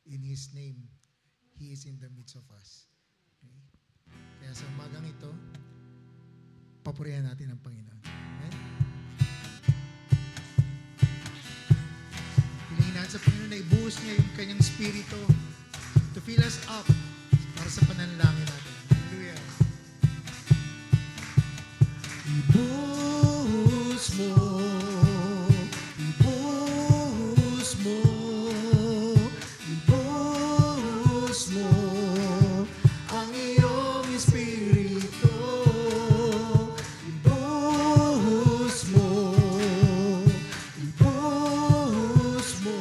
in His name, He is in the midst of us. Okay? Kaya sa umagang ito, papurihan natin ang Panginoon. Amen? Hilingin natin sa Panginoon na ibuhos niya yung kanyang spirito to fill us up para sa pananalangin natin. Hallelujah. Ibuhos mo, ibuhos mo, ibuhos mo ang iyong espiritu. Ibuhos mo, ibuhos mo,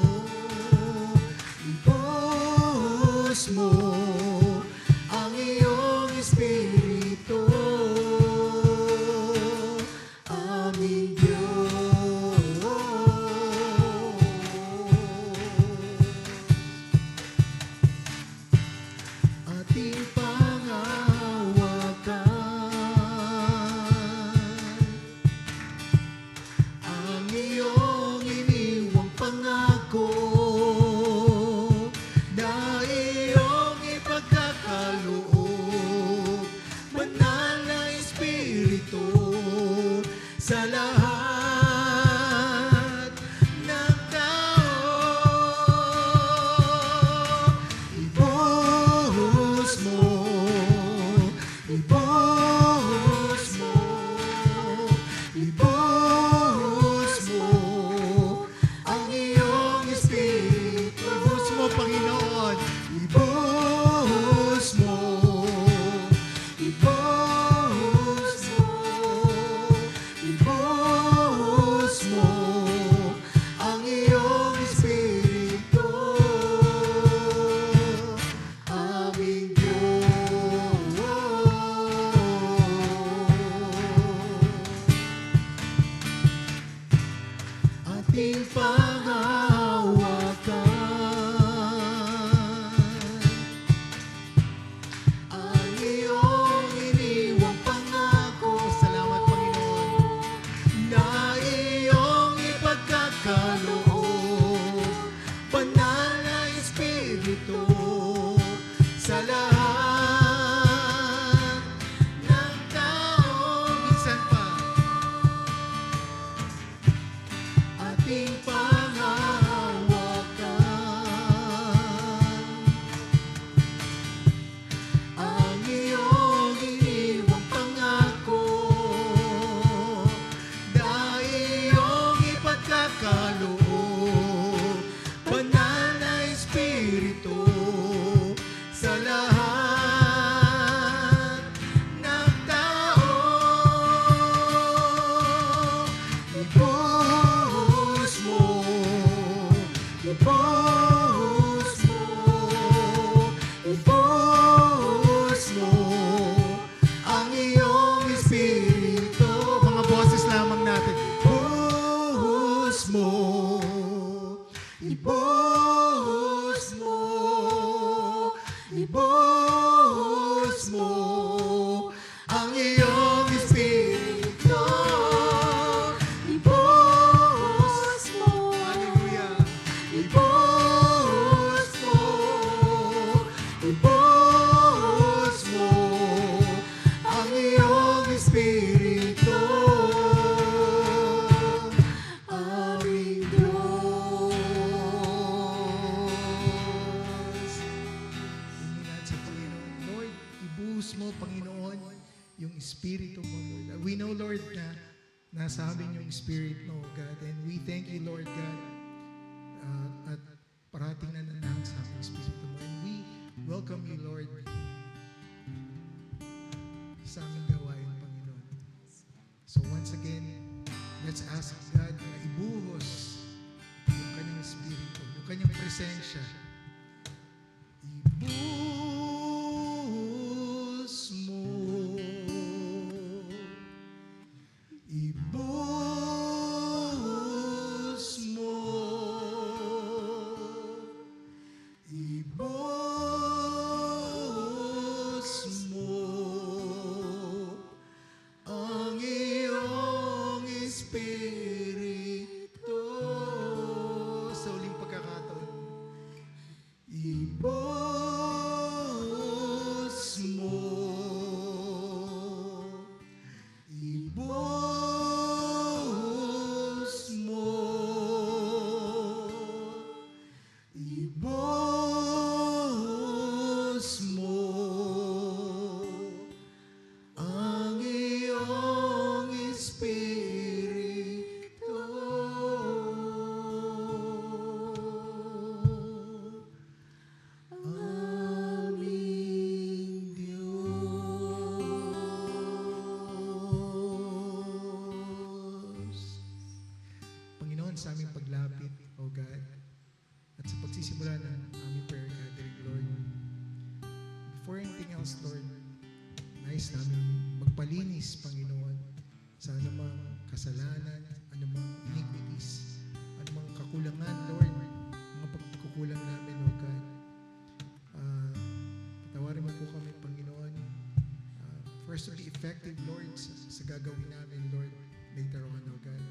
ibuhos mo ang iyong espiritu. Aming Diyos. Ating pangahawakan ang iyong iniwang pangako na iyong ipagkakaloob, banal na Espiritu, sa lahat ng tao. Ibuhos mo, ibuhos mo, ibuhos mo ang iyong espiritu. Ibuhos mo, Panginoon. Ibuhos mo, ibuhos mo, ibuhos mo ang iyong espiritu. Aming Diyos. Ating panghahawakan ang iyong iniwang pangako. Salamat, Panginoon, na iyong ipagkakaloob, banal na Espiritu, sa lahat ng tao. Minsan pa, ating panghahawakan ang iyong iniwang pangako na iyong ipagkakaloob, banal na Espiritu, sa lahat ng tao. Ibuhos mo, ibuhos mo, ibuhos mo ang iyong espiritu. Mga boses lamang natin. Ibuhos mo, ibuhos mo, ibuhos mo ang iyong espiritu. Ibuhos mo, hallelujah. Ibuhos mo, ibuhos mo ang iyong espiritu. Aming Diyos. Hingin natin sa Panginoon, Lord, ibuhos mo, Panginoon, yung espiritu mo, Lord. We know, Lord, na nasa amin yung spirit mo, God, and we thank you, Lord God, at parating na nanahang sa aming espiritu mo. And we welcome you, Lord, sa aming gawain, Panginoon. So once again, let's ask God na ibuhos yung kanyang espiritu, yung kanyang presensya. Ibuhos mo, ibuhos mo, ibuhos mo ang iyong espiritu. Sa uling pagkakataon, magsimula ng aming prayer gathering, Lord. Before anything else, Lord, nais namin magpalinis, Panginoon, sa anumang kasalanan, anumang iniquities, anumang kakulangan, Lord, mga pagkukulang namin, O God. Patawarin mo po kami, Panginoon. First, to be effective, Lord, sa gagawin namin, Lord, later on, O God.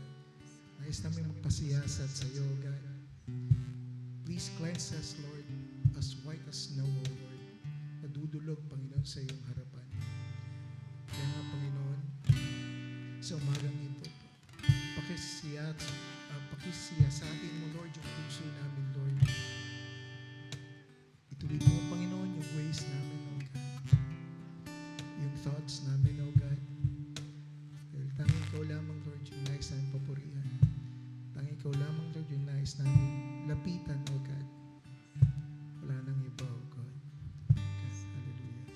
Nais namin magpasiyasat sa iyo, O God. Please cleanse us, Lord, as white as snow, O Lord. Nadudulog, Panginoon, sa iyong harapan. Kaya nga, Panginoon, sa umagang ito, pakisiyasatin mo, Lord, yung puso namin, Lord. Ituloy mo, Panginoon, yung ways namin, O God. Yung thoughts namin, O God. Dahil tanging ikaw lamang, Lord, yung nais namin papurihan. Tanging ikaw lamang, Lord, yung nais namin lapitan, O God. Wala nang iba, O God. Hallelujah.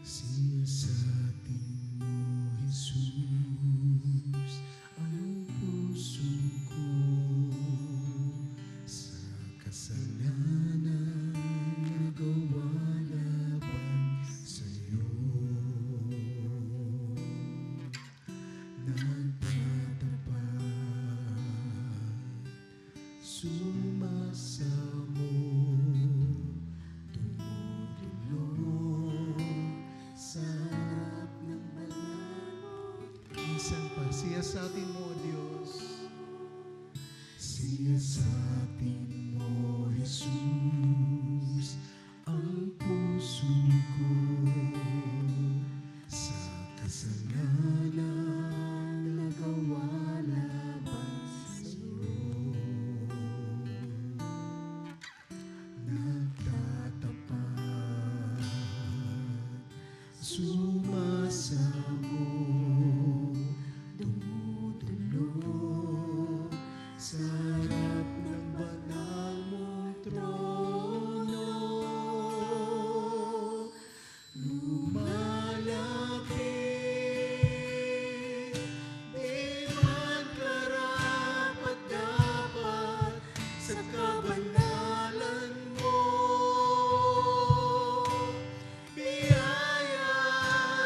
Siyasatin mo, Jesus, ang puso ko sa kasalanan nagawa laban sa'yo. Nagtatapat, sumasamo, tumutulong sa harap ng banal mo. Minsan pa, siyasatin mo, O Diyos. Siyasatin mo, Jesus, ang puso ko sa kasalanan nagawa laban sa'yo. Nagtatapat, sumasamo, dumudulog sa harap ng banal mong trono. Lumalapit, di man karapat-dapat sa kabanalan mo. Biyaya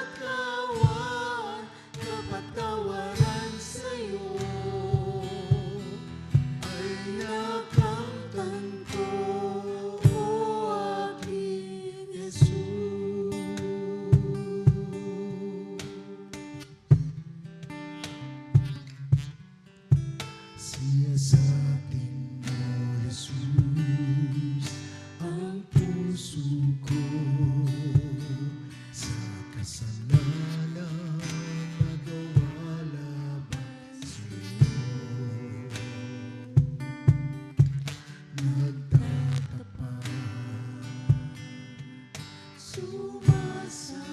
at kawan, kapatawaran sa'yo ay nakamtan ko, O aking Jesus. Siyasatin mo, Jesus, ang puso ko sa kasalanan nagawa laban sa'yo. Nagtatapat, sumasamo,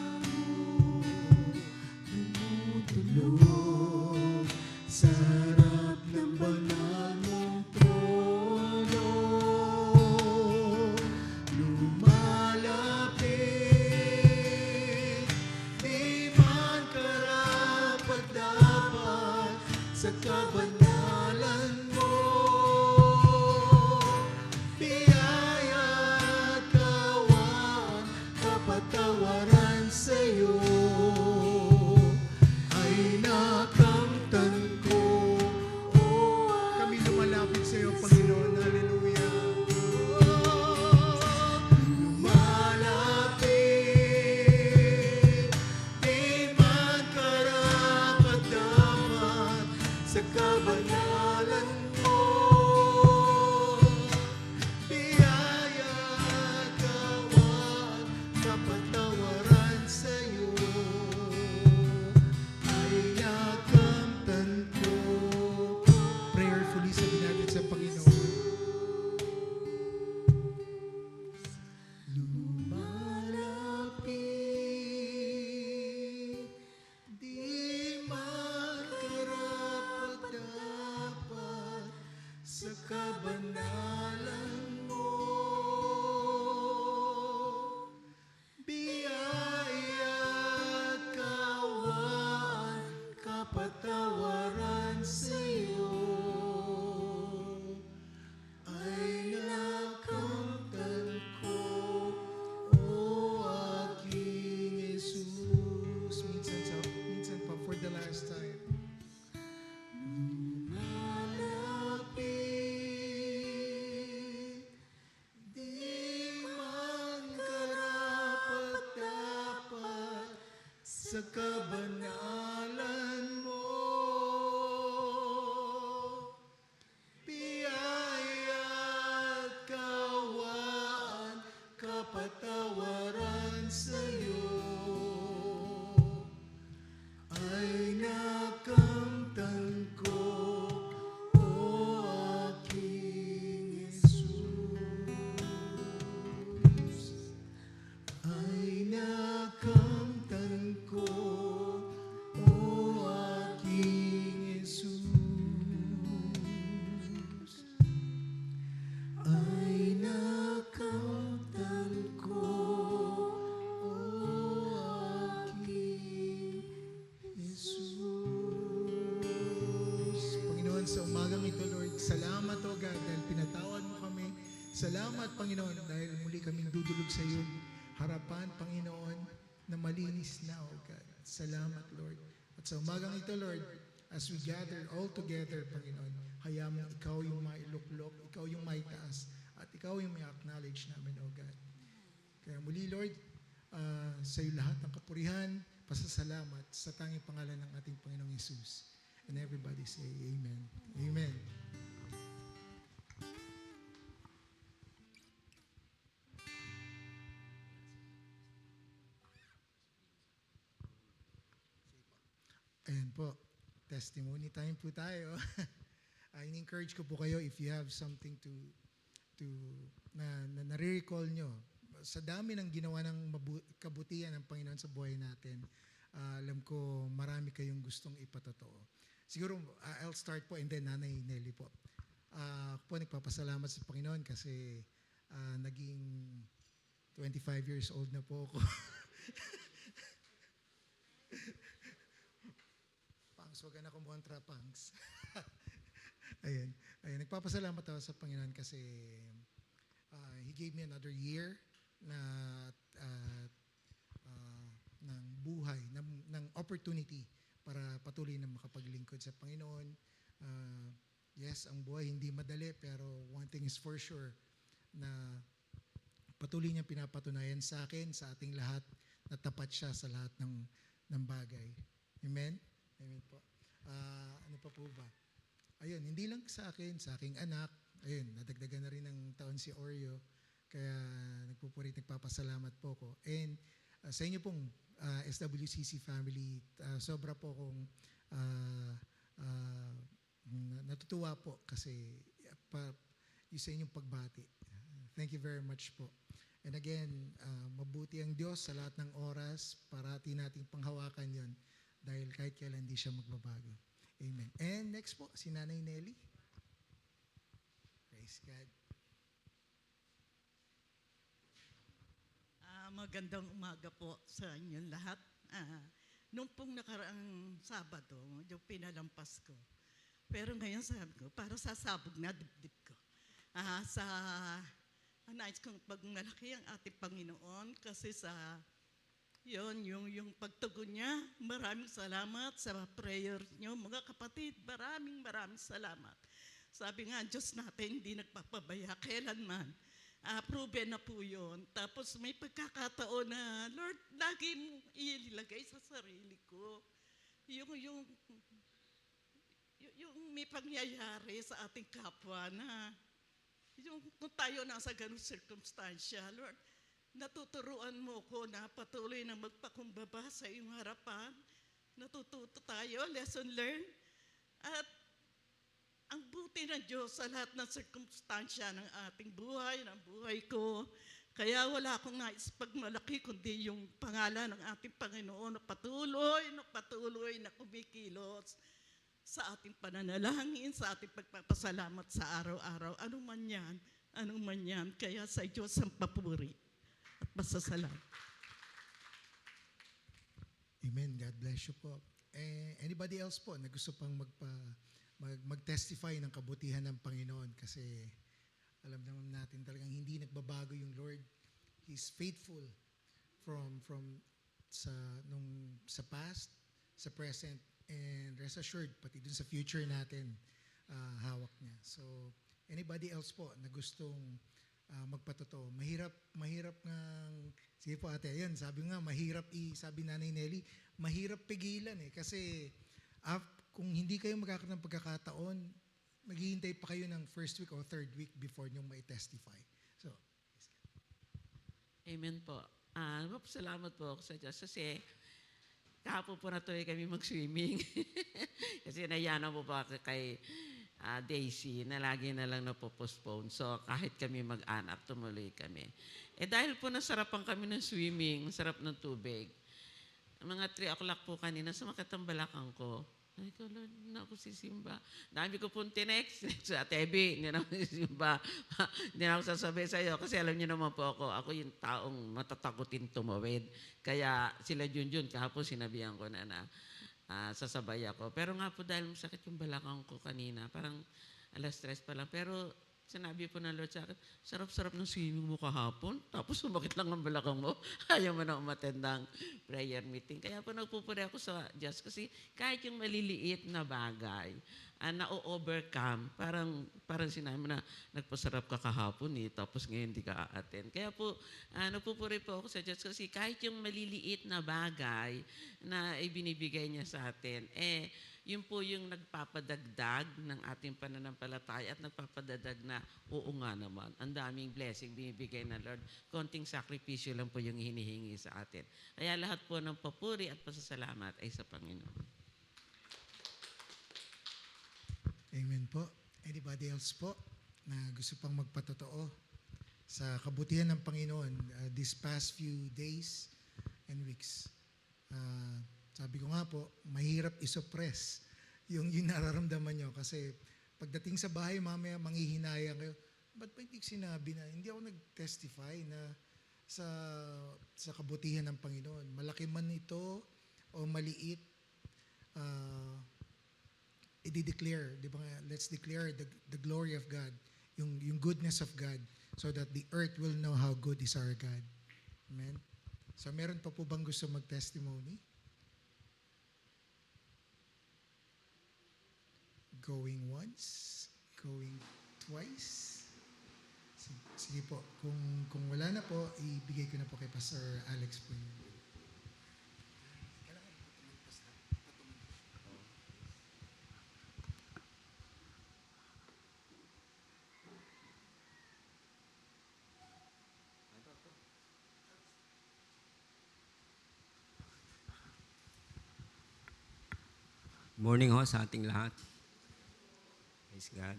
tumutulog sa harap ng banal mong trono. Lumalapit, di man karapat-dapat sa kabanalan mo. Biyaya at kawan, kapatawaran sa'yo ay nakamtan ko. Kami lumalapit sa'yo, Panginoon. Hallelujah. Lumalapit, di man karapat-dapat sa kabanalan mo. Biyaya at kawan, kapatawaran sa'yo ay nakamtan ko. Prayerfully sabihin natin sa Panginoon. Lumalapit, di man karapat-dapat sa kabanalan mo. Biyaya at kawaan, kapatawaran sa'yo ay nakamtan ko, o aking Jesus. Ay nakamtan ko, o aking Jesus. Ay nakamtan ko, o aking Jesus. Panginoon, sa umagang ito, Lord, salamat, O God, dahil pinatawad mo kami. Salamat, Panginoon, dahil muli kaming dudulog sa iyong harapan, Panginoon, na malinis na, O God. Salamat, Lord. At sa umagang ito, Lord, as we gather all together, Panginoon, hayaan mo ikaw yung mailuklok, ikaw yung maitaas, at ikaw yung may acknowledge namin, O God. Kaya muli, Lord, sa iyo lahat ng kapurihan, pasasalamat sa tanging pangalan ng ating Panginoong Yesus. And everybody say, Amen. Amen. Ayan po, testimony time po tayo. I-encourage ko po kayo if you have something to na nare-recall nyo. Sa dami ng ginawa ng kabutihan ng Panginoon sa buhay natin, alam ko marami kayong gustong ipatotoo. Siguro, I'll start po and then Nanay Nelly po. Ako po nagpapasalamat sa Panginoon kasi naging 25 years old na po ako. Pangs, wag na kumontra, Pangs. Ayun. Nagpapasalamat ako sa Panginoon kasi He gave me another year na ng buhay, ng opportunity para patuloy na makapaglingkod sa Panginoon. Yes, ang buhay hindi madali, pero one thing is for sure, na patuloy niyang pinapatunayan sa akin, sa ating lahat, na tapat siya sa lahat ng bagay. Amen? Amen po. Ano pa po ba? Ayun, hindi lang sa akin, sa aking anak. Ayun, nadagdagan na rin ng taon si Oreo. Kaya nagpapasalamat po ko. And sa inyo pong SWCC family, sobra po akong natutuwa po kasi yung sa inyong pagbati. Thank you very much po. And again, mabuti ang Diyos sa lahat ng oras, parati nating panghawakan yon dahil kahit kailan hindi siya magbabago. Amen. And next po, si Nanay Nelly. Praise God. Magandang umaga po sa inyong lahat. Nung pong nakaraang Sabado, yung pinalampas ko. Pero ngayon sabi ko, para sasabog na dibdib ko. Nais kong pagmalaki ang ating Panginoon kasi sa yung pagtugon niya. Maraming salamat sa prayers niyo. Mga kapatid, maraming salamat. Sabi nga, Diyos natin hindi nagpapabaya kailanman. Proven na po yun. Tapos may pagkakataon na, Lord, lagi mo ilagay sa sarili ko. Yung may pangyayari sa ating kapwa na yung kung tayo nasa ganung circumstansya, Lord, natuturuan mo ko na patuloy na magpakumbaba sa iyong harapan. Natututo tayo, lesson learned. At ang buti ng Diyos sa lahat ng sirkumstansya ng ating buhay, ng buhay ko. Kaya wala akong nais pagmalaki kundi yung pangalan ng ating Panginoon na patuloy na kumikilos sa ating pananalangin, sa ating pagpapasalamat sa araw-araw. Ano man yan. Kaya sa Diyos ang papuri at pasasalamat. Amen. God bless you po. Anybody else po na gusto pang mag-testify ng kabutihan ng Panginoon kasi alam naman natin talagang hindi nagbabago yung Lord. He's faithful from sa past, sa present, and rest assured, pati dun sa future natin, hawak niya. So, anybody else po na gustong magpatotoo? Mahirap ng Sige po ate, ayun, sabi nga, sabi Nanay Nelly, mahirap pigilan kasi kung hindi kayo magkakaroon ng pagkakataon, maghihintay pa kayo ng first week o third week before nyo mai-testify. So, Amen po. Salamat po ako sa Diyos kasi kahapon po natuloy kami mag-swimming. Kasi naiyanan po pa ako kay Daisy na lagi na lang napopostpone. So kahit kami mag-anak, tumuloy kami. Dahil po nasarapan kami ng swimming, sarap ng tubig. Mga 3 o'clock po kanina, sumakit ang balakang ko. Ay ko, Lord, hindi na ako sisimba. Dami ko pong tinext sa Tebi, hindi na ako sisimba. Hindi na ako sasabi sa'yo kasi alam niyo naman po ako yung taong matatakutin tumawid. Kaya sila Junjun, kahapon sinabihan ko na sasabay ako. Pero nga po dahil masakit yung balakang ko kanina, parang 3:00 pa lang. Pero sinabi po ng Lord sa akin, sarap-sarap ng swimming mo kahapon, tapos sumakit lang ang balakang mo, ayaw mo na umattend ng prayer meeting. Kaya po nagpupuri ako sa Diyos kasi kahit yung maliliit na bagay, na-overcome, parang sinabi mo na nagpasarap ka kahapon tapos ngayon hindi ka a-attend. Kaya po, nagpupuri po ako sa Diyos kasi kahit yung maliliit na bagay na ibinibigay niya sa atin, yun po yung nagpapadagdag ng ating pananampalataya at nagpapadagdag na oo nga naman. Ang daming blessing binibigay ng Lord. Konting sakripisyo lang po yung hinihingi sa atin. Kaya lahat po ng papuri at pasasalamat ay sa Panginoon. amen po. Anybody else po na gusto pang magpatotoo sa kabutihan ng Panginoon these past few days and weeks? Sabi ko nga po, mahirap isuppress yung nararamdaman nyo kasi pagdating sa bahay, mamaya manghihinayang kayo. Ba't ba hindi sinabi na hindi ako nag-testify na sa kabutihan ng Panginoon? Malaki man ito o maliit, i-declare, di ba? Let's declare the glory of God, yung goodness of God, so that the earth will know how good is our God. Amen? So meron pa po bang gusto mag-testimony? Going once, going twice. Sige po, kung wala na po, ibigay ko na po kay Pastor Alex po yun. Morning ho sa ating lahat. Praise God.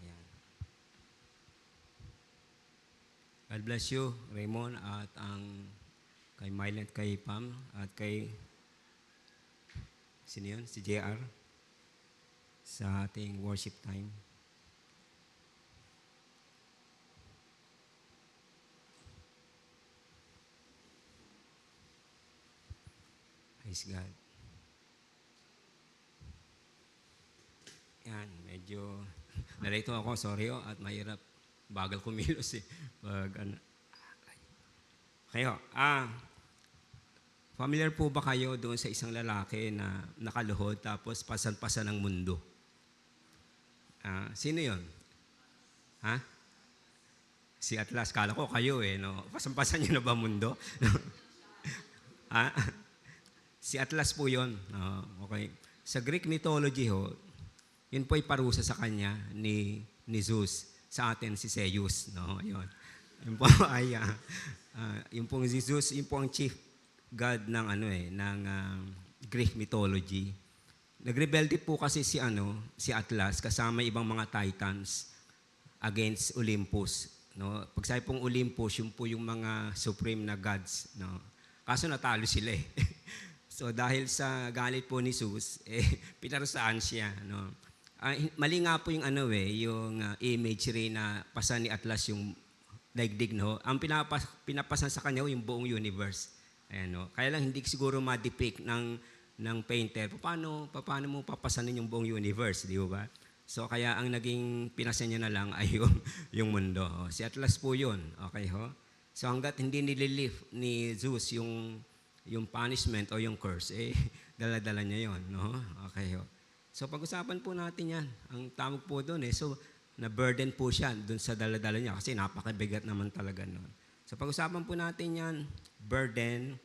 Ayan. God bless you, Raymond, at kay Mylan, kay Pam, at kay sino yun? Si JR sa ating worship time. Praise God. Yan, medyo narito ako, sorry at mahirap. Bagal kumilos Kayo, familiar po ba kayo doon sa isang lalaki na nakaluhod tapos pasan-pasan ng mundo? Sino yon? Ha? Si Atlas. Kala ko kayo no? Pasan-pasan niyo na ba mundo? Si Atlas po yon. Okay. Sa Greek mythology yun po ay parusa sa kanya ni Zeus. Sa atin si Zeus, no? Yun. Yun po ay yung pong Zeus, yun po ang chief god ng ng Greek mythology. Nagrebelde po kasi si Atlas kasama ibang mga titans against Olympus, no? Pag sabi pong Olympus, yun po yung mga supreme na gods, no? Kaso natalo sila So dahil sa galit po ni Zeus, pinarusaan siya, no? Mali nga po yung yung imagery na pasan ni Atlas yung daigdig, no? Ang pinapasan sa kanya yung buong universe. Ayan, no? Kaya lang hindi siguro ma-depict ng painter. Paano mo papasanin yung buong universe, di ba? So kaya ang naging pinasan niya na lang ay yung mundo. Si Atlas po yun. Okay ho? So hanggat hindi nililift ni Zeus yung punishment o yung curse, dala-dala niya yun, no? Okay ho? So pag-usapan po natin yan. Ang tawag po doon so na-burden po siya doon sa dala-dala niya kasi napakabigat naman talaga noon. So pag-usapan po natin yan, burden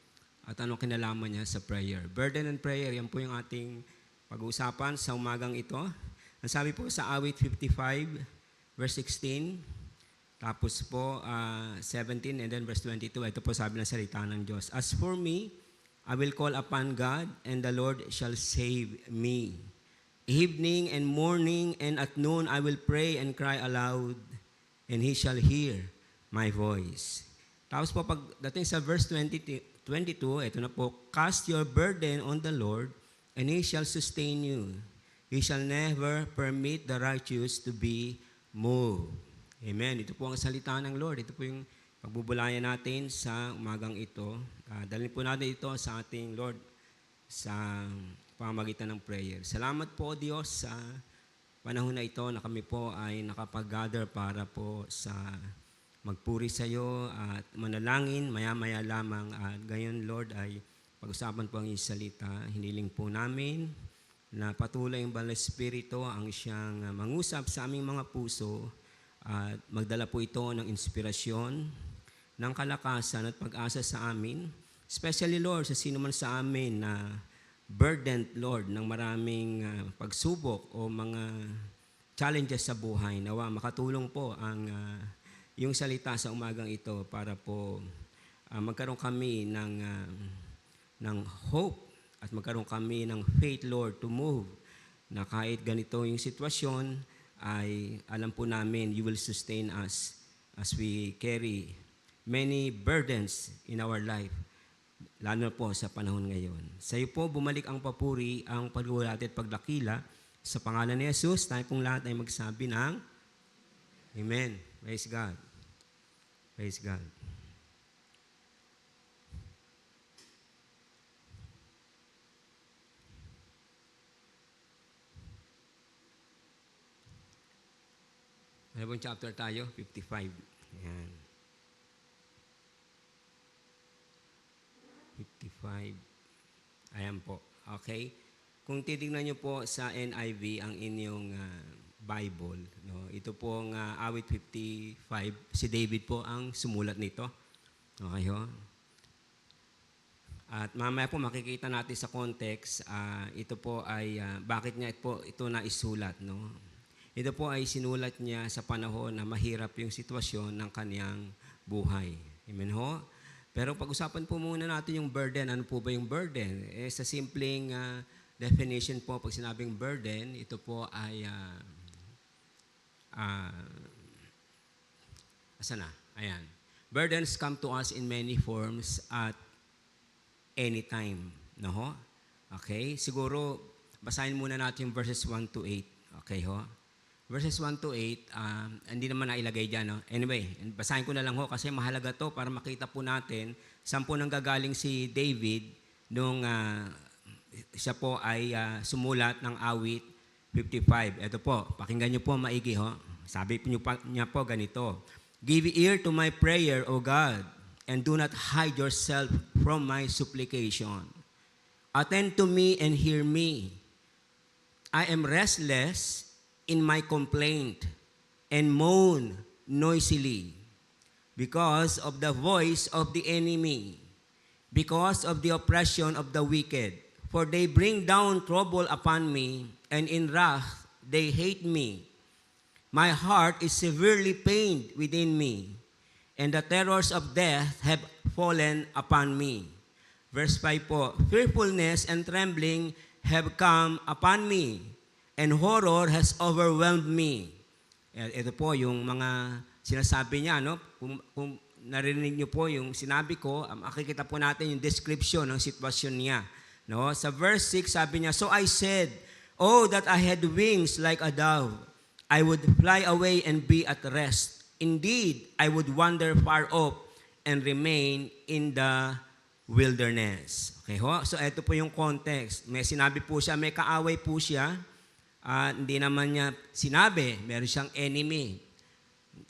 at anong kinalaman niya sa prayer. Burden and prayer, yan po yung ating pag-uusapan sa umagang ito. Ang sabi po sa awit 55, verse 16, tapos po 17 and then verse 22, ito po sabi ng salita ng Diyos. As for me, I will call upon God and the Lord shall save me. Evening and morning and at noon I will pray and cry aloud and He shall hear my voice. Tapos po pagdating sa verse 22, ito na po, cast your burden on the Lord and He shall sustain you. He shall never permit the righteous to be moved. Amen. Ito po ang salita ng Lord. Ito po yung pagbubulayan natin sa umagang ito. Dalhin po natin ito sa ating Lord sa pamamagitan ng prayer. Salamat po Diyos sa panahon na ito na kami po ay nakapag-gather para po sa magpuri sa iyo at manalangin maya-maya lamang. At gayon Lord ay pag-usapan po ang iyong salita. Hiniling po namin na patuloy ang Banal na Espiritu ang siyang mangusap sa aming mga puso at magdala po ito ng inspirasyon, ng kalakasan at pag-asa sa amin. Especially, Lord, sa sino man sa amin na burdened, Lord, ng maraming pagsubok o mga challenges sa buhay. Nawa, makatulong po ang yung salita sa umagang ito para po magkaroon kami ng hope at magkaroon kami ng faith, Lord, to move na kahit ganito yung sitwasyon, ay alam po namin you will sustain us as we carry many burdens in our life, lalo po sa panahon ngayon. Sa iyo po bumalik ang papuri, ang pagluwalhati at pagdakila. Sa pangalan ni Jesus, tayo pong lahat ay magsabi ng Amen. Praise God. Praise God. Ano pong chapter tayo? 55. Ayan. 55. Ayan po. Okay. Kung titignan nyo po sa NIV ang inyong Bible, no? Ito pong awit 55, si David po ang sumulat nito. Okay ho? At mamaya po makikita natin sa context, ito po ay bakit niya ito na isulat, no? Ito po ay sinulat niya sa panahon na mahirap yung sitwasyon ng kaniyang buhay. Amen ho? Pero pag-usapan po muna natin yung burden. Ano po ba yung burden? Sa simpleng definition po, pag sinabing burden, ito po ay asa na? Ayan. Burdens come to us in many forms at any time. No ho? Okay? Siguro, basahin muna natin yung verses 1 to 8. Okay ho? Verses 1 to 8, hindi naman nailagay dyan. No? Anyway, basahin ko na lang ho kasi mahalaga to para makita po natin saan po nanggagaling si David nung siya po ay sumulat ng awit 55. Ito po, pakinggan niyo po maigi ho. Sabi niya po ganito, give ear to my prayer, O God, and do not hide yourself from my supplication. Attend to me and hear me. I am restless in my complaint and moan noisily because of the voice of the enemy, because of the oppression of the wicked. For they bring down trouble upon me, and in wrath they hate me. My heart is severely pained within me, and the terrors of death have fallen upon me. Verse 5 po, fearfulness and trembling have come upon me, and horror has overwhelmed me. Ito po yung mga sinasabi niya, no? Kung narinig niyo po yung sinabi ko, makikita po natin yung description ng sitwasyon niya. No? Sa verse 6, sabi niya, so I said, oh, that I had wings like a dove. I would fly away and be at rest. Indeed, I would wander far off and remain in the wilderness. Okay ho? So ito po yung context. May sinabi po siya, may kaaway po siya. Hindi naman niya sinabi, meron siyang enemy.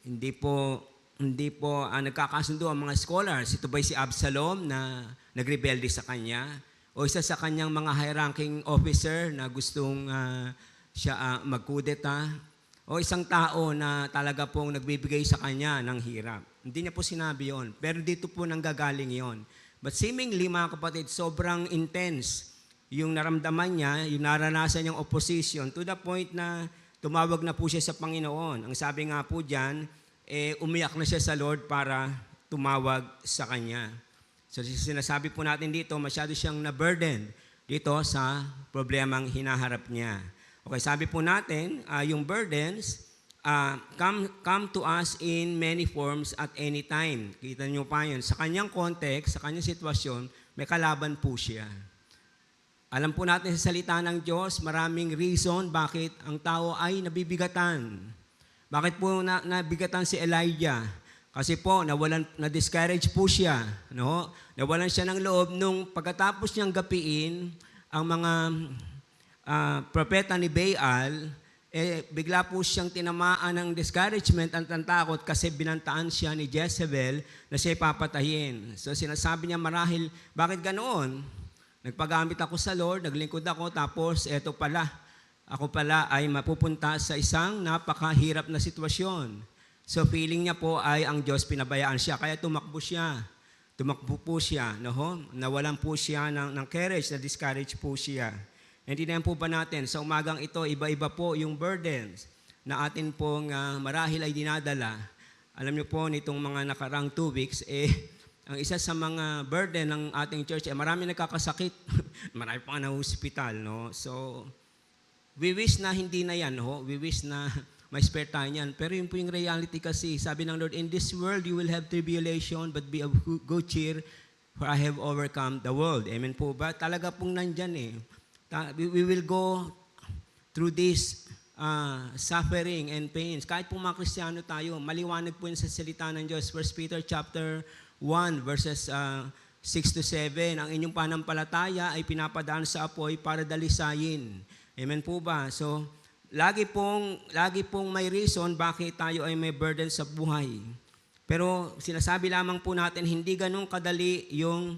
Hindi po nagkakasundo ang mga scholars. Ito ba'y si Absalom na nagrebelde sa kanya? O isa sa kanyang mga high-ranking officer na gustong siya magkudeta? o isang tao na talaga pong nagbibigay sa kanya ng hirap. Hindi niya po sinabi yon, pero dito po nanggagaling yon. But seemingly, mga kapatid, sobrang intense yung naramdaman niya, yung naranasan niyang opposition to the point na tumawag na po siya sa Panginoon. Ang sabi nga po diyan, umiyak na siya sa Lord para tumawag sa kanya. So sinasabi po natin dito, masyado siyang na-burden dito sa problemang hinaharap niya. Okay, sabi po natin, yung burdens come to us in many forms at any time. Kita niyo pa yun. Sa kanyang context, sa kanyang sitwasyon, may kalaban po siya. Alam po natin sa salita ng Diyos, maraming reason bakit ang tao ay nabibigatan. Bakit po nabigatan si Elijah? Kasi po, na-discourage po siya. No? Nawalan siya ng loob nung pagkatapos niyang gapiin ang mga propeta ni Baal, bigla po siyang tinamaan ng discouragement at ng takot kasi binantaan siya ni Jezebel na siya papatayin. So sinasabi niya marahil, bakit ganoon? Nagpagamit ako sa Lord, naglingkod ako, tapos eto pala, ako pala ay mapupunta sa isang napakahirap na sitwasyon. So feeling niya po ay ang Diyos pinabayaan siya, kaya tumakbo siya. Tumakbo po siya, no? Nawalan po siya ng courage, na-discourage po siya. Naintindihan po ba natin, sa umagang ito, iba-iba po yung burdens na atin pong marahil ay dinadala. Alam niyo po, nitong mga nakarang 2 weeks, ang isa sa mga burden ng ating church, marami nagkakasakit. Marami pa nga na hospital, no? So, we wish na hindi na yan, no? We wish na may spare tayo yan. Pero yun po yung reality kasi, sabi ng Lord, in this world you will have tribulation, but be of good cheer, for I have overcome the world. Amen po ba? Talaga pong nandyan eh. We will go through this suffering and pains. Kahit po mga Kristiyano tayo, maliwanag po yun sa salita ng Diyos. 1 Peter chapter 1 verses 6 to 7. Ang inyong panampalataya ay pinapadaan sa apoy para dalisayin. Amen po ba? So, lagi pong may reason bakit tayo ay may burden sa buhay. Pero sinasabi lamang po natin, hindi ganun kadali yung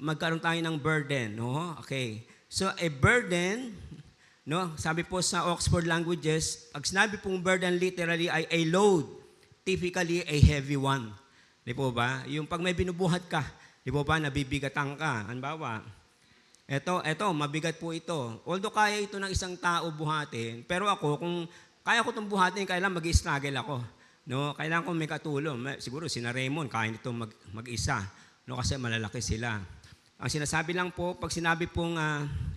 magkaroon tayo ng burden. No? Okay. So, a burden, no? Sabi po sa Oxford Languages, pag sinabi pong burden literally ay a load, typically a heavy one. Di po ba? Yung pag may binubuhat ka, di po ba, nabibigatan ka. Halimbawa, eto, mabigat po ito. Although kaya ito ng isang tao buhatin, pero ako, kung kaya ko itong buhatin, kailangan mag-struggle ako. No? Kailangan ko may katulong. Siguro sina Raymond, kaya nito mag-isa. No? Kasi malalaki sila. Ang sinasabi lang po, pag sinabi pong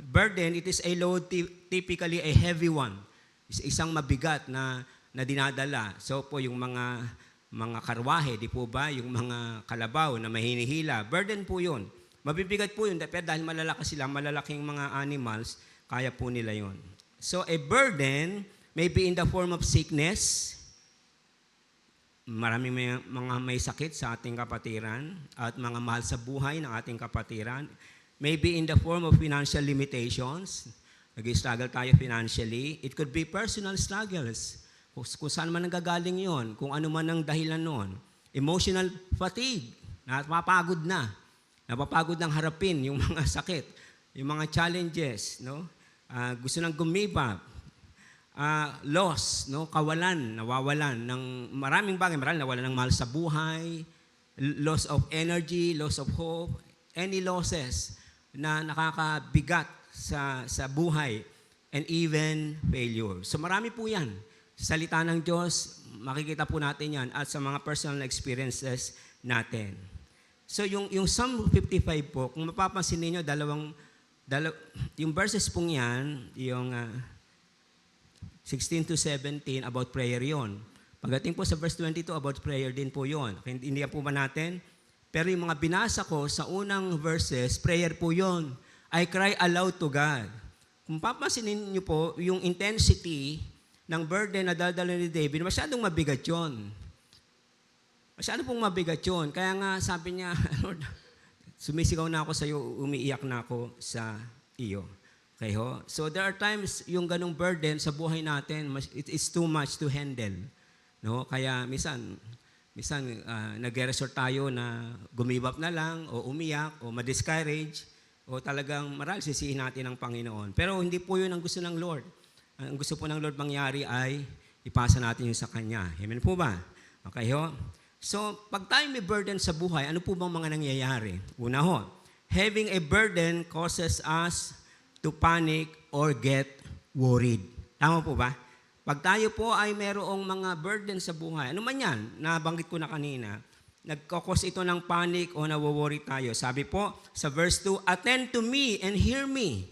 burden, it is a load, typically a heavy one. Isang mabigat na dinadala. So po yung mga karwahe, di po ba? Yung mga kalabaw na mahinihila. Burden po yun. Mabibigat po yun, pero dahil malalaki sila, malalaking mga animals, kaya po nila yun. So a burden may be in the form of sickness. Maraming mga may sakit sa ating kapatiran at mga mahal sa buhay ng ating kapatiran. Maybe in the form of financial limitations. Nag-struggle tayo financially. It could be personal struggles. Kung saan man nanggagaling yon, kung ano man ang dahilan nun. Emotional fatigue. Napapagod na. Napapagod ng harapin yung mga sakit, yung mga challenges. No? Gusto nang gumibap. Loss, no? Kawalan, nawawalan ng maraming bagay. Maraming nawalan ng mahal sa buhay, loss of energy, loss of hope, any losses na nakakabigat sa buhay, and even failure. So marami po yan. Sa salita ng Diyos, makikita po natin yan at sa mga personal experiences natin. So yung Psalm 55 po, kung mapapansin ninyo, yung verses pong yan, yung 16 to 17, about prayer yon. Pagdating po sa verse 22, about prayer din po yon. Hindi po ba natin? Pero yung mga binasa ko sa unang verses, prayer po yon. I cry aloud to God. Kung papansinin niyo po, yung intensity ng burden na daldala ni David, masyadong mabigat yon. Masyadong pong mabigat yon. Kaya nga sabi niya, Lord, sumisigaw na ako sa iyo, umiiyak na ako sa iyo. Okay, ho? So there are times yung ganong burden sa buhay natin, it is too much to handle. No? Kaya minsan nag-resort tayo na gumibap na lang o umiyak o ma-discourage o talagang maral sisihin natin ang Panginoon. Pero hindi po yun ang gusto ng Lord. Ang gusto po ng Lord mangyari ay ipasa natin yun sa Kanya. Amen po ba? Okay ho? So, pag tayo may burden sa buhay, ano po bang mga nangyayari? Una ho, having a burden causes us to panic or get worried. Tama po ba? Pag tayo po ay mayroong mga burden sa buhay, ano man yan, nabanggit ko na kanina, nagkakos ito ng panic o nawo-worry tayo. Sabi po sa verse 2, attend to me and hear me.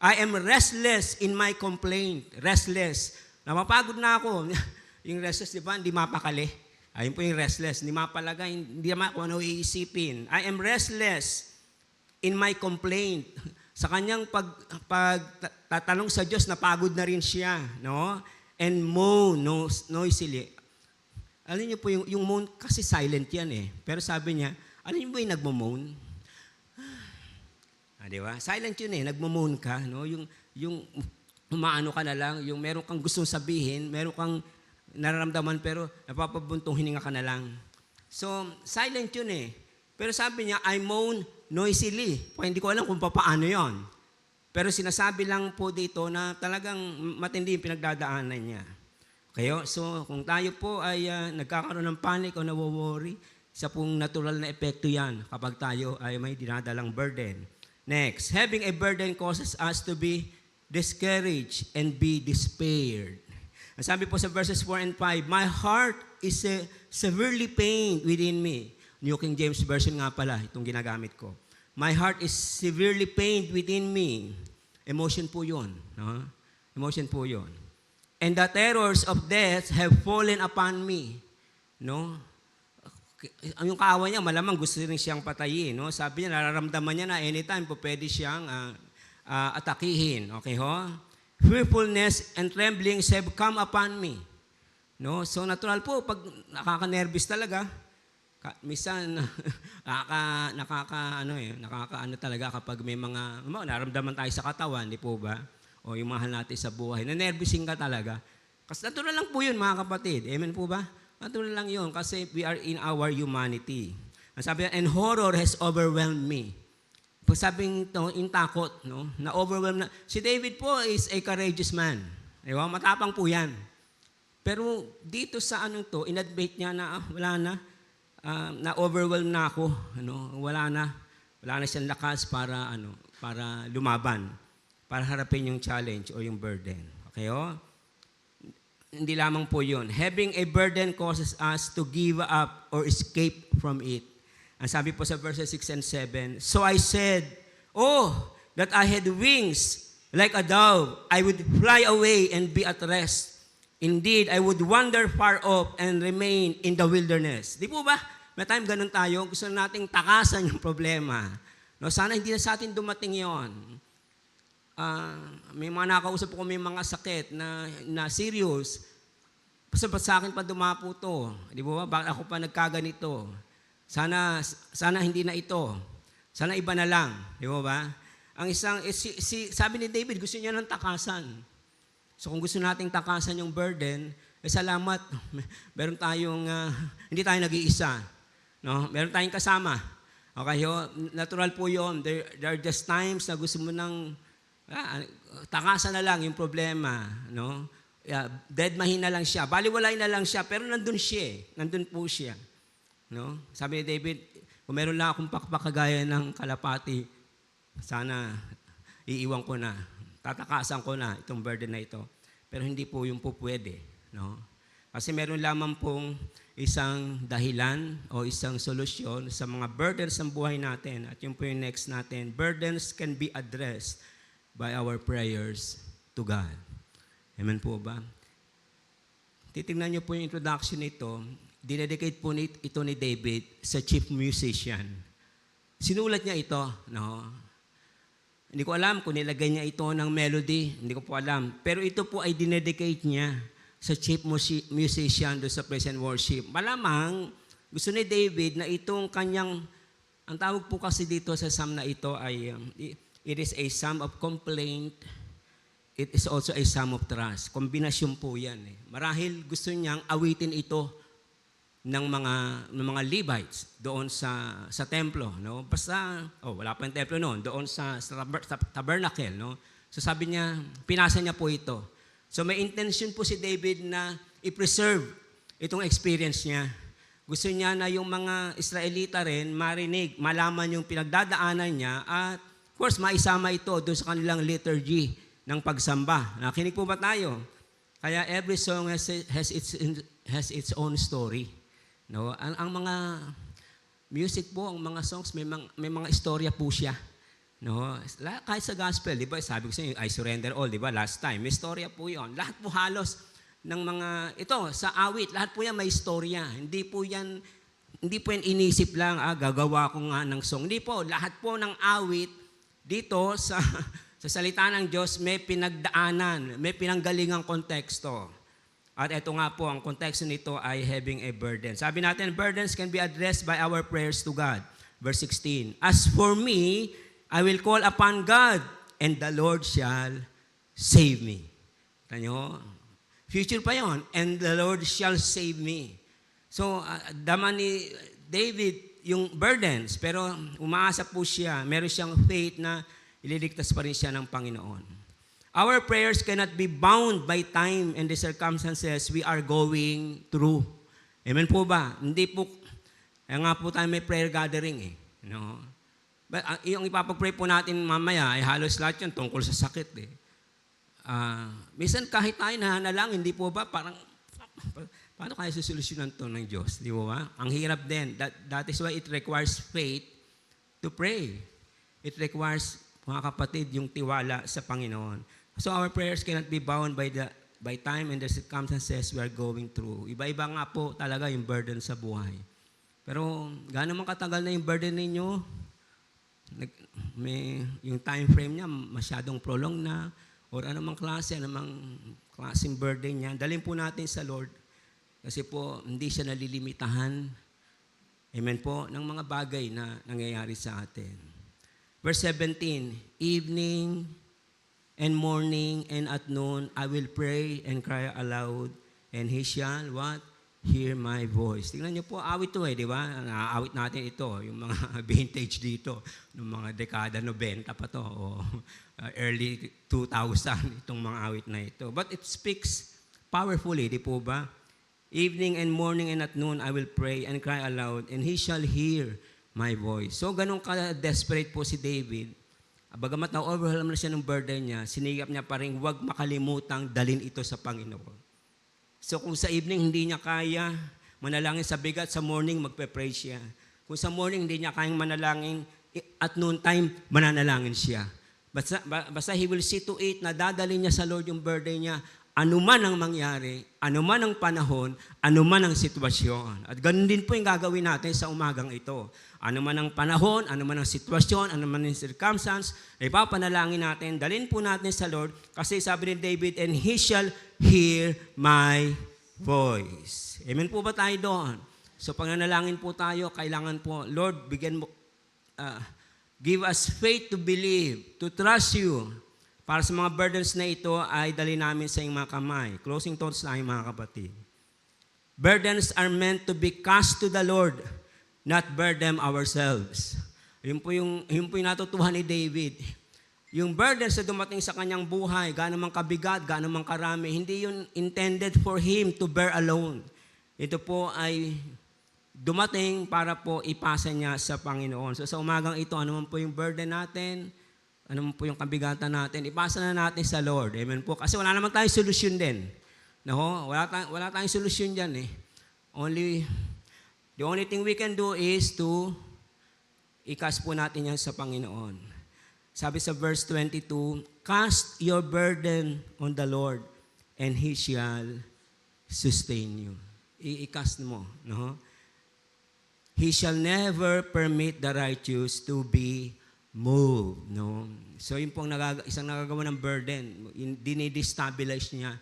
I am restless in my complaint. Restless. Napapagod na ako. Yung restless, di ba? Hindi mapakali. Ayun po yung restless. Hindi mapalagay. Hindi naman kung ano iisipin. I am restless in my complaint. Sa kanyang pagtatanong sa Diyos, napagod na rin siya. No? And moan noisily. Alam niyo po, yung moan, kasi silent yan eh. Pero sabi niya, alam niyo ba yung nagmo-moan? Di ba? Silent yun eh, nagmo-moan ka. No? Yung umaano ka na lang, yung meron kang gustong sabihin, meron kang nararamdaman pero napapabuntong hininga ka na lang. So, silent yun eh. Pero sabi niya, I moan noisily. Hindi ko alam kung paano yon. Pero sinasabi lang po dito na talagang matindi yung pinagdadaanan niya. Kaya, so kung tayo po ay nagkakaroon ng panic o nawo-worry, isa pong natural na epekto yan kapag tayo ay may dinadalang burden. Next, having a burden causes us to be discouraged and be despaired. Ang sabi po sa verses 4 and 5, my heart is severely pained within me. New King James Version nga pala, itong ginagamit ko. My heart is severely pained within me. Emotion po yun. No? Emotion po yun. And the terrors of death have fallen upon me. No? Yung kaawa niya, malamang gusto rin siyang patayin. No? Sabi niya, nararamdaman niya na anytime po pwede siyang atakihin. Okay ho? Fearfulness and tremblings have come upon me. No? So natural po, pag nakaka-nervous talaga, minsan nakakaano talaga kapag may mga naramdaman tayo sa katawan, di po ba? O yung mahal natin sa buhay, na-nervousin ka talaga. Kasi natural lang po yun, mga kapatid. Amen po ba? Natural lang yun kasi we are in our humanity. Ang sabi niya, and horror has overwhelmed me. Pag sabing to, in takot, no? Na-overwhelmed na. Si David po is a courageous man. Diba? Matapang po yan. Pero dito sa anong to, inadmit niya na wala na, na-overwhelmed na ako. Ano? Wala na siyang lakas para lumaban, para harapin yung challenge o yung burden. Okay, oh? Hindi lamang po yun. Having a burden causes us to give up or escape from it. Ang sabi po sa verses 6 and 7, so I said, oh, that I had wings like a dove. I would fly away and be at rest. Indeed, I would wander far off and remain in the wilderness. Di po ba? May time ganun tayo, gusto nating takasan yung problema. No, sana hindi na sa atin dumating yon. May mga nakausap ko, may mga sakit na serious. Basta sa akin pa dumapo to. Di ba? Bakit ako pa nagkaganito? Sana hindi na ito. Sana iba na lang. Di ba? Ang isang, sabi ni David, gusto niya ng takasan. So kung gusto nating takasan yung burden, salamat. Meron tayong, hindi tayo nag-iisa. No? Meron tayong kasama. Okay, natural po yun. There are just times na gusto mo ng takasan na lang yung problema. No? Deadmahin na lang siya. Baliwalay na lang siya, pero nandun siya. Nandun po siya. No? Sabi ni David, kung meron lang akong pakpakagaya ng kalapati, sana iiwan ko na. Tatakasan ko na itong burden na ito. Pero hindi po yung po pwede. No? Kasi meron lamang pong isang dahilan o isang solusyon sa mga burdens ng buhay natin. At yun po yung next natin. Burdens can be addressed by our prayers to God. Amen po ba? Titingnan niyo po yung introduction nito. Dinedicate po ito ni David sa chief musician. Sinulat niya ito. No? Hindi ko alam kung nilagay niya ito ng melody. Hindi ko po alam. Pero ito po ay dinedicate niya sa chief musician doon sa praise and worship. Malamang, gusto ni David na itong kanyang, ang tawag po kasi dito sa psalm na ito ay, it is a psalm of complaint, it is also a psalm of trust. Kombinasyon po yan. Marahil gusto niyang awitin ito ng mga Levites doon sa templo, no? Basta wala pa yung templo noon, doon sa tabernacle, no? So sabi niya, pinasa niya po ito. So may intention po si David na i-preserve itong experience niya. Gusto niya na yung mga Israelita rin marinig, malaman yung pinagdadaanan niya at of course maisama ito doon sa kanilang liturgy ng pagsamba. Nakinig po ba tayo? Kaya every song has its own story. No? Ang mga music po, ang mga songs, may mga istorya po siya. No? Kahit sa gospel, di ba, sabi ko sa inyo, I surrender all, di ba, last time, may istorya po yon. Lahat po halos ng mga, ito, sa awit, lahat po yan may istorya. Hindi po yan inisip lang, gagawa ko nga ng song. Hindi po, lahat po ng awit dito sa salita ng Diyos, may pinagdaanan, may pinanggalingang konteksto. At ito nga po, ang konteksto nito ay having a burden. Sabi natin, burdens can be addressed by our prayers to God. Verse 16, as for me, I will call upon God, and the Lord shall save me. Tanyo, future pa yon, and the Lord shall save me. So, dama ni David yung burdens, pero umaasa po siya, meron siyang faith na ililigtas pa rin siya ng Panginoon. Our prayers cannot be bound by time and the circumstances we are going through. Amen po ba? Hindi po, nga po tayo may prayer gathering eh. No? But yung ipapag-pray po natin mamaya ay halos lahat yan tungkol sa sakit eh. Minsan kahit tayo nananalangin, hindi po ba parang, paano kaya susolusyonan to ng Diyos? Di po ba? Ang hirap din. That is why it requires faith to pray. It requires, mga kapatid, yung tiwala sa Panginoon. So our prayers cannot be bound by time and the circumstances we are going through. Iba-iba nga po talaga yung burden sa buhay. Pero gaano man katagal na yung burden ninyo, yung time frame niya masyadong prolong na, or anumang klaseng burden niya, dalhin po natin sa Lord. Kasi po, hindi siya nalilimitahan, amen po, ng mga bagay na nangyayari sa atin. Verse 17, evening and morning and at noon, I will pray and cry aloud, and He shall, what? Hear my voice. Tingnan niyo po, awit to di ba? Naaawit natin ito, yung mga vintage dito, yung mga dekada 90 pa to, o early 2000, itong mga awit na ito. But it speaks powerfully, di po ba? Evening and morning and at noon, I will pray and cry aloud, and He shall hear my voice. So, ganun ka-desperate po si David. Bagamat na-overwhelm na siya ng burden niya, sinigap niya pa rin huwag makalimutang dalin ito sa Panginoon. So kung sa evening hindi niya kaya manalangin sa bigat, sa morning magpe-pray siya. Kung sa morning hindi niya kayang manalangin, at noon time mananalangin siya. Basta he will see to it na dadalhin niya sa Lord yung burden niya, anuman ang mangyari, anuman ang panahon, anuman ang sitwasyon. At ganun din po yung gagawin natin sa umagang ito. Anuman ang panahon, anuman ang sitwasyon, anuman ang circumstance, ipapanalangin natin, dalhin po natin sa Lord, kasi sabi ni David, and He shall hear my voice. Amen po ba tayo doon? So pag nanalangin po tayo, kailangan po, Lord, give us faith to believe, to trust You. Para sa mga burdens na ito ay dali namin sa iyong mga kamay. Closing thoughts na mga kapatid. Burdens are meant to be cast to the Lord, not burden ourselves. Yun po yung natutuhan ni David. Yung burdens na dumating sa kanyang buhay, gaano mang kabigat, gaano mang karami, hindi yun intended for him to bear alone. Ito po ay dumating para po ipasa niya sa Panginoon. So sa umagang ito, ano man po yung burden natin, ano man po yung kabigatan natin, ipasa na natin sa Lord. Amen po. Kasi wala naman tayong solusyon din. No? Wala tayong solusyon dyan eh. The only thing we can do is to ikas po natin yan sa Panginoon. Sabi sa verse 22, cast your burden on the Lord and He shall sustain you. I-cast mo. No? He shall never permit the righteous to be moved. No? So yun pong isang nagagawa ng burden. Dinidestabilize niya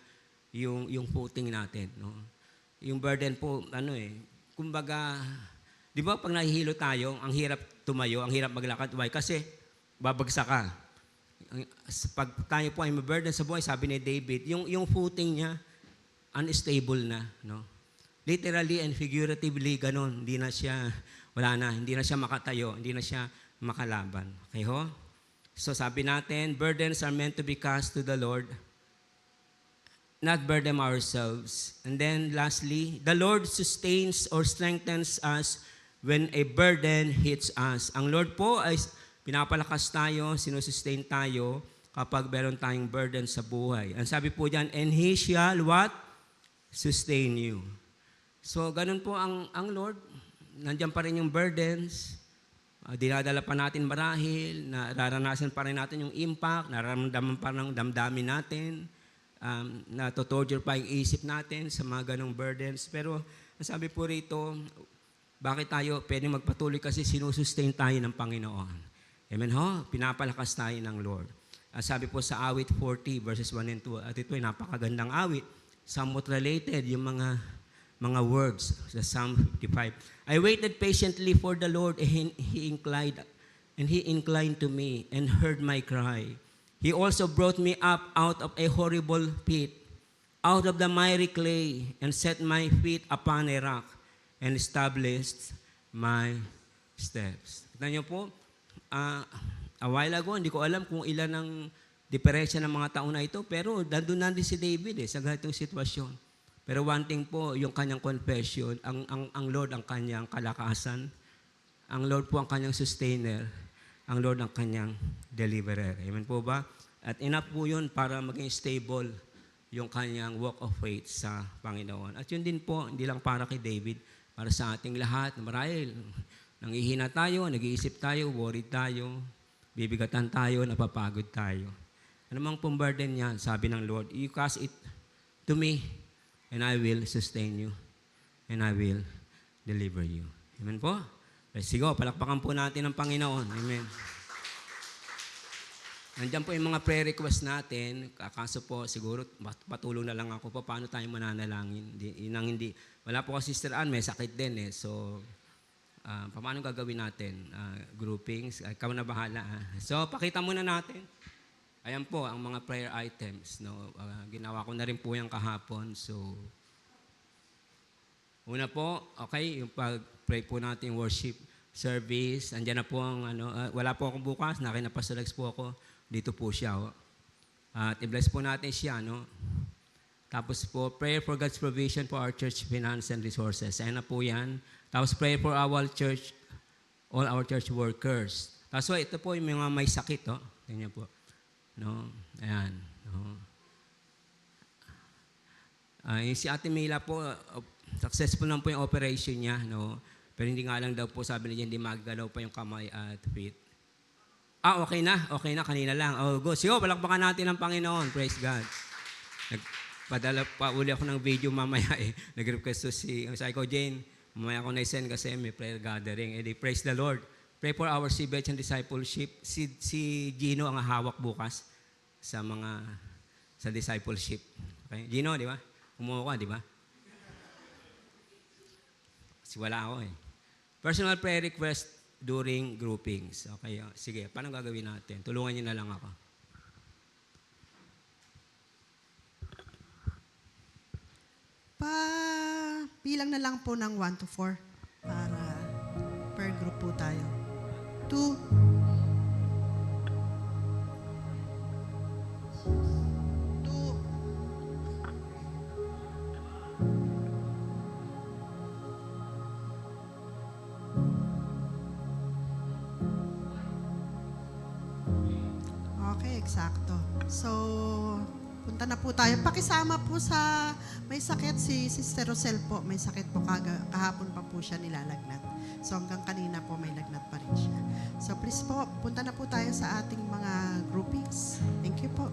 yung footing natin. No? Yung burden po, kumbaga, di ba pag nahihilo tayo, ang hirap tumayo, ang hirap maglakad, why? Kasi babagsak ka. Pag tayo po ay maburden sa buhay, sabi ni David, yung footing niya, unstable na. No? Literally and figuratively, ganun. Hindi na siya makatayo, hindi na siya makalaban. Okay ho? So sabi natin, burdens are meant to be cast to the Lord. not burden ourselves. And then lastly, the Lord sustains or strengthens us when a burden hits us. Ang Lord po ay pinapalakas tayo, sinusustain tayo kapag meron tayong burden sa buhay. Ang sabi po diyan, and He shall what? Sustain you. So, ganun po ang Lord. Nandiyan pa rin yung burdens. Dinadala pa natin marahil, nararanasan pa rin natin yung impact, nararamdaman pa ng damdamin natin, natotorture pa yung isip natin sa mga ganong burdens. Pero, ang sabi po rito, bakit tayo pwede magpatuloy kasi sinusustain tayo ng Panginoon. Amen ho? Pinapalakas tayo ng Lord. Sabi po sa awit 40 verses 1 and 2, at ito ay napakagandang awit, somewhat related yung mga words sa Psalm 55. I waited patiently for the Lord and He inclined to me and heard my cry. He also brought me up out of a horrible pit, out of the miry clay, and set my feet upon a rock and established my steps. Kita niyo po, a while ago, hindi ko alam kung ilan ang diferensya ng mga taon na ito, pero nandun na din si David sa ganitong sitwasyon. Pero one thing po, yung kanyang confession, ang Lord ang kanyang kalakasan, ang Lord po ang kanyang sustainer, ang Lord ang kanyang deliverer. Amen po ba? At enough po yun para maging stable yung kanyang walk of faith sa Panginoon. At yun din po, hindi lang para kay David, para sa ating lahat. Marahil, nangihina tayo, nag-iisip tayo, worried tayo, bibigatan tayo, napapagod tayo. Ano mang pong burden yan, sabi ng Lord, you cast it to me, and I will sustain you, and I will deliver you. Amen po? Let's go, palakpakan po natin ang Panginoon. Amen. Nandiyan po yung mga prayer request natin. Kaso po, siguro patulong na lang ako po paano tayo mananalangin. Hindi. Wala po kasi Sister Ann, may sakit din eh. So, paano gagawin natin? Groupings, ikaw na bahala. So, pakita muna natin. Ayan po ang mga prayer items. No? Ginawa ko na rin po yung kahapon. So, una po, okay, yung pag-pray po natin worship service. Andiyan na po ang, wala po akong bukas, nakinapastalags po ako. Dito po siya. Oh. At i-bless po natin siya. No? Tapos po, prayer for God's provision for our church finance and resources. Ayan na po yan. Tapos pray for our church, all our church workers. Tapos ito po yung mga may sakit. Oh. Tingnan po. No? Ayan. No? Yung si Ate Mila po, successful lang po yung operation niya. No? Pero hindi nga lang daw po, sabi niya, hindi magalaw pa yung kamay at feet. Okay na. Okay na. Kanina lang. Oh, go. Sige, palakpakan natin ang Panginoon. Praise God. Nagpadala pa uli ako ng video mamaya eh. Nag-request to sabi ko, Jane, mamaya ako na-send kasi may prayer gathering. Praise the Lord. Pray for our CBH and discipleship. Si Gino ang hawak bukas sa discipleship. Okay? Gino, di ba? Umuha ka, di ba? Kasi wala ako eh. Personal prayer request during groupings. Okay, sige. Paano gagawin natin? Tulungan niyo na lang ako. Bilang na lang po ng 1 to 4 para per group po tayo. 2. Okay, eksakto. So, punta na po tayo. Pakisama po sa may sakit si Sister Rosel po. May sakit po kahapon pa po siya nilalagnat. So hanggang kanina po may lagnat pa rin siya. So please po, punta na po tayo sa ating mga groupings. Thank you po.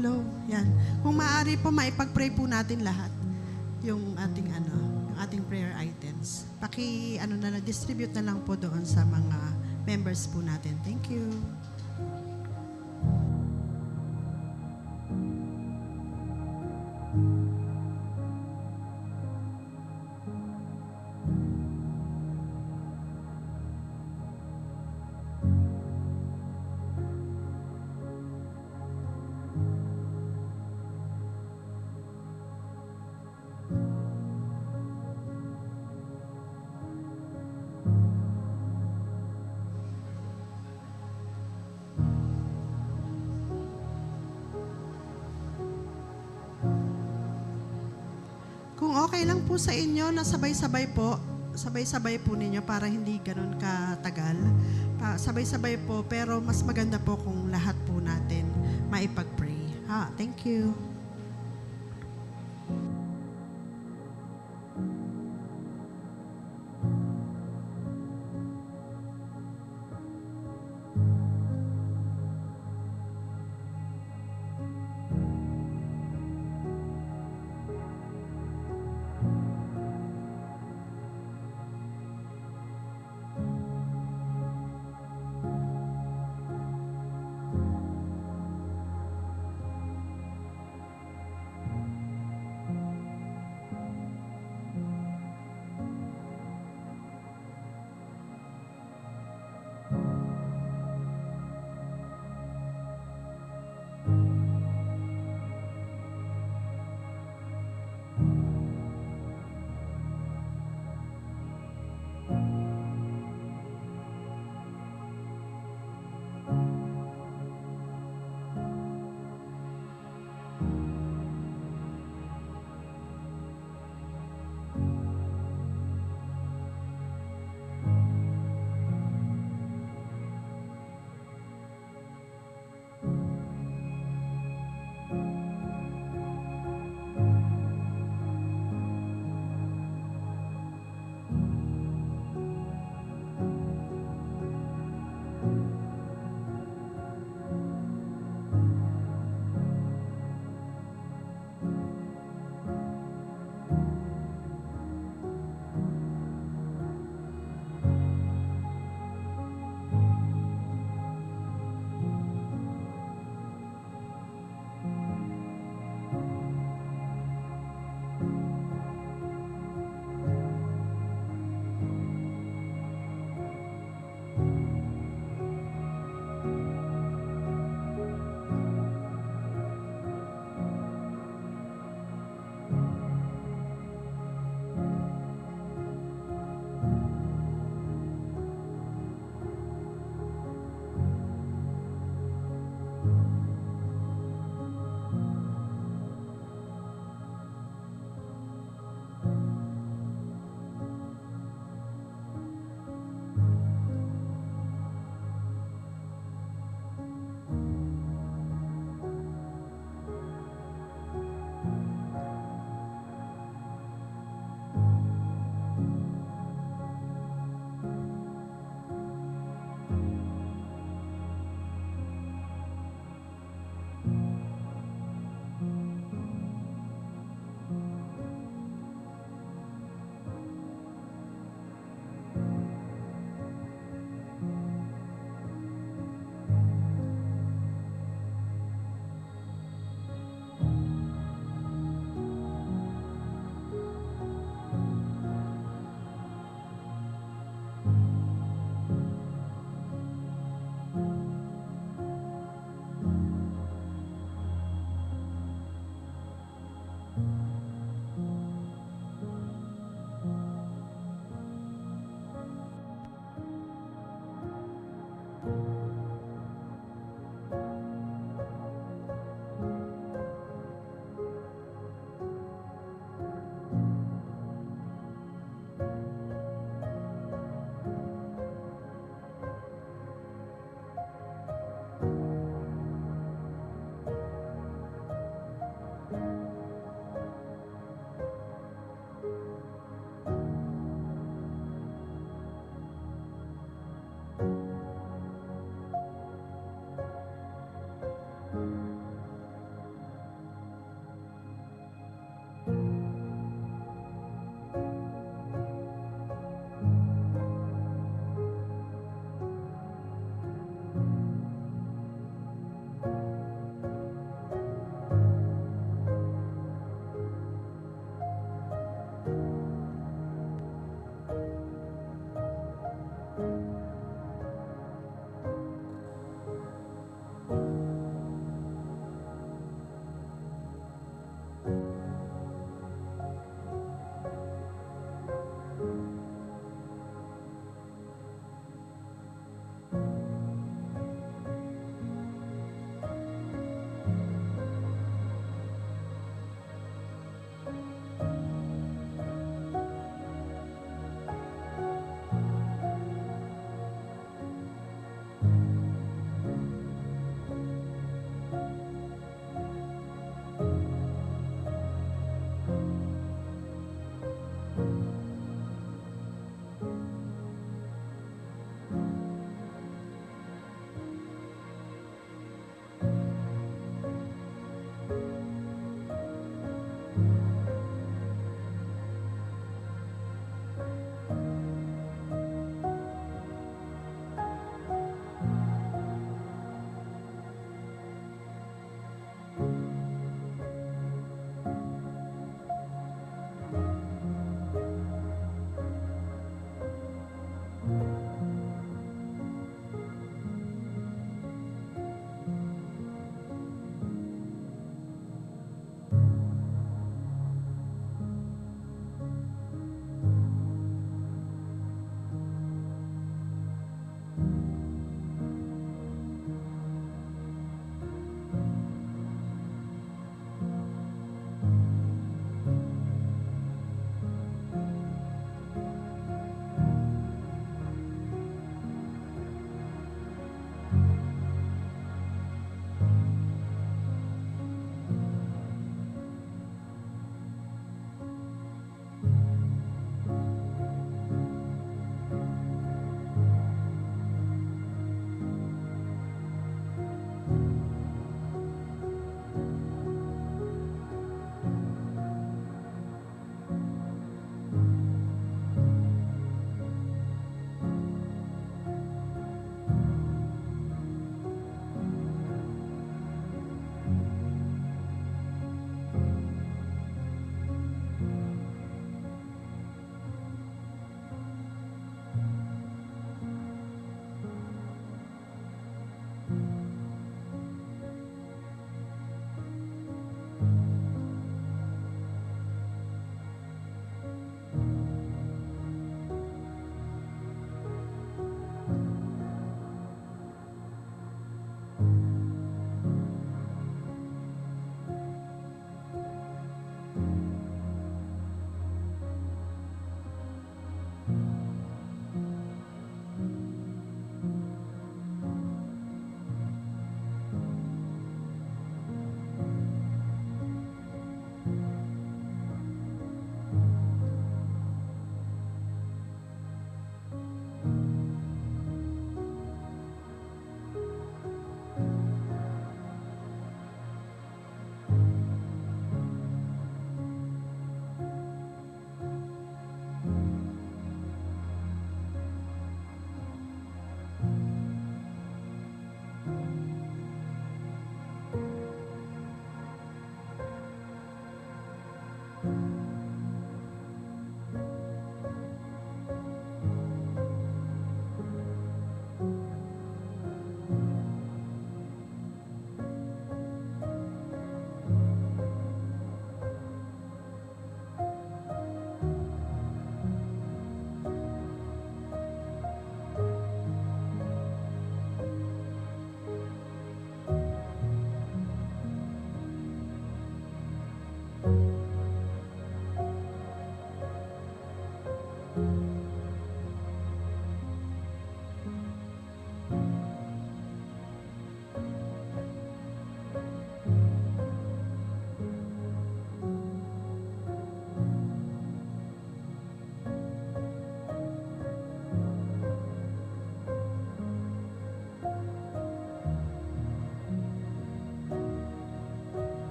Hello. Yan. Kung maaari po, maipag-pray po natin lahat yung ating prayer items. Distribute na lang po doon sa mga members po natin. Thank you. Kung okay lang po sa inyo na sabay-sabay po ninyo para hindi ganun katagal. Sabay-sabay po, pero mas maganda po kung lahat po natin maipag-pray. Thank you.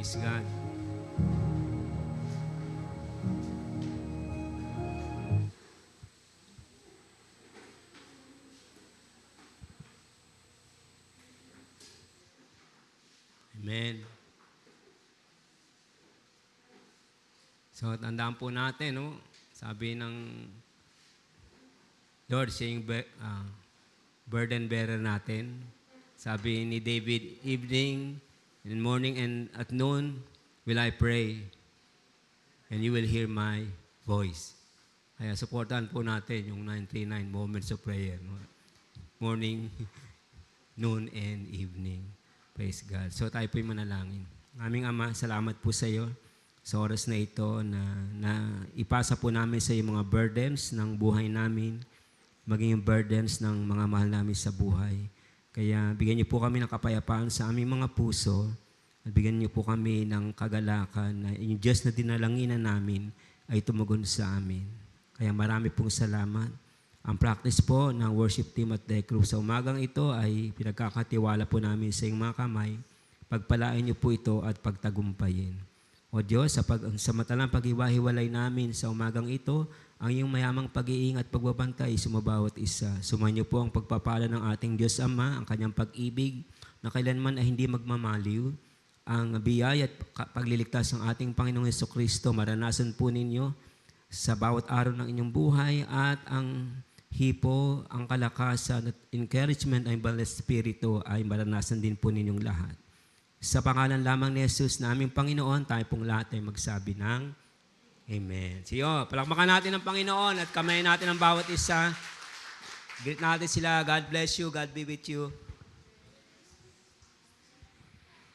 Praise God. Amen. So, tandaan po natin, no? Sabi ng Lord, siya yung burden bearer natin. Sabi ni David, evening, and morning, and at noon will I pray, and you will hear my voice. Kaya supportan po natin yung 939 moments of prayer. No? Morning, noon, and evening. Praise God. So tayo po'y manalangin. Aming Ama, salamat po sa iyo sa oras na ito na ipasa po namin sa iyo mga burdens ng buhay namin, maging yung burdens ng mga mahal namin sa buhay. Kaya bigyan niyo po kami ng kapayapaan sa aming mga puso at bigyan niyo po kami ng kagalakan na yung Diyos na dinalanginan namin ay tumugon sa amin. Kaya marami pong salamat. Ang practice po ng worship team at The Crew sa umagang ito ay pinagkakatiwala po namin sa iyong mga kamay. Pagpalain niyo po ito at pagtagumpayin. O Diyos, sa samatalang pag-iwahiwalay namin sa umagang ito, ang iyong mayamang pag-iingat at pagbabantay sa bawat isa. Sumainyo po ang pagpapala ng ating Diyos Ama, ang kanyang pag-ibig, na kailanman ay hindi magmamaliw. Ang biyaya at pagliligtas ng ating Panginoong Jesucristo, maranasan po ninyo sa bawat araw ng inyong buhay at ang hipo, ang kalakasan at encouragement ng Banal na Espiritu ay maranasan din po ninyong lahat. Sa pangalan lamang ni Jesus na aming Panginoon, tayo pong lahat ay magsabi ng Amen. Siyo, palakpakan natin ang Panginoon at kamayin natin ang bawat isa. Greet natin sila. God bless you. God be with you.